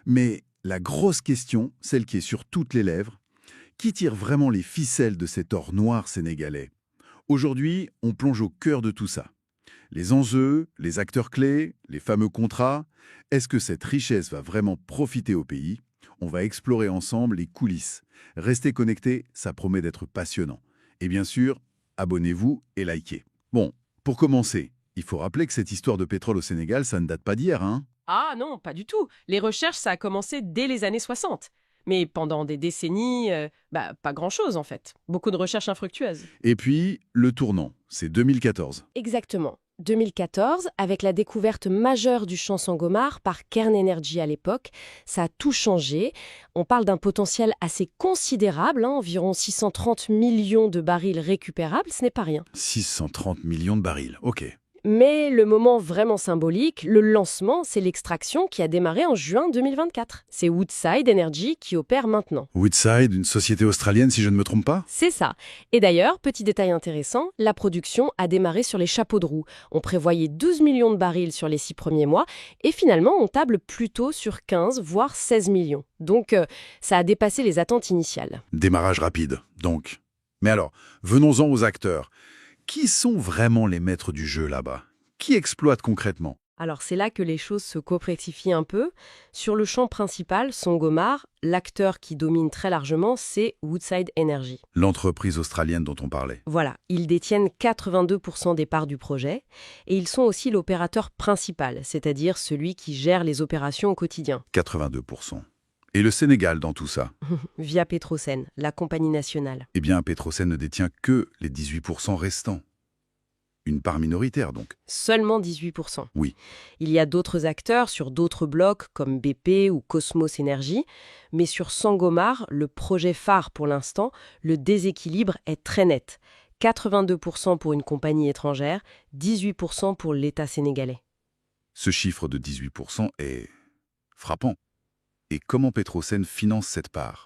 Mais la grosse question, celle qui est sur toutes les lèvres, qui tire vraiment les ficelles de cet or noir sénégalais? Aujourd'hui, on plonge au cœur de tout ça. Les enjeux, les acteurs clés, les fameux contrats. Est-ce que cette richesse va vraiment profiter au pays? On va explorer ensemble les coulisses. Restez connectés, ça promet d'être passionnant. Et bien sûr, abonnez-vous et likez. Bon, pour commencer, il faut rappeler que cette histoire de pétrole au Sénégal, ça ne date pas d'hier, hein? Ah non, pas du tout. Les recherches, ça a commencé dès les années 60. Mais pendant des décennies, pas grand-chose en fait. Beaucoup de recherches infructueuses. Et puis, le tournant, c'est 2014. Exactement. 2014, avec la découverte majeure du champ Sangomar par Kern Energy à l'époque, ça a tout changé. On parle d'un potentiel assez considérable, environ 630 millions de barils récupérables, ce n'est pas rien. 630 millions de barils, ok. Mais le moment vraiment symbolique, le lancement, c'est l'extraction qui a démarré en juin 2024. C'est Woodside Energy qui opère maintenant. Woodside, une société australienne si je ne me trompe pas? C'est ça. Et d'ailleurs, petit détail intéressant, la production a démarré sur les chapeaux de roue. On prévoyait 12 millions de barils sur les 6 premiers mois et finalement on table plutôt sur 15 voire 16 millions. Donc ça a dépassé les attentes initiales. Démarrage rapide, donc. Mais alors, venons-en aux acteurs. Qui sont vraiment les maîtres du jeu là-bas? Qui exploite concrètement? Alors c'est là que les choses se complexifient un peu. Sur le champ principal, Sangomar, l'acteur qui domine très largement, c'est Woodside Energy. L'entreprise australienne dont on parlait. Voilà, ils détiennent 82% des parts du projet et ils sont aussi l'opérateur principal, c'est-à-dire celui qui gère les opérations au quotidien, 82%. Et le Sénégal dans tout ça? via Petrosen, la compagnie nationale. Eh bien, Petrosen ne détient que les 18% restants. Une part minoritaire, donc. Seulement 18%. Oui. Il y a d'autres acteurs sur d'autres blocs comme BP ou Cosmos Energy, mais sur Sangomar, le projet phare pour l'instant, le déséquilibre est très net. 82% pour une compagnie étrangère, 18% pour l'État sénégalais. Ce chiffre de 18% est frappant. Et comment Petrosen finance cette part?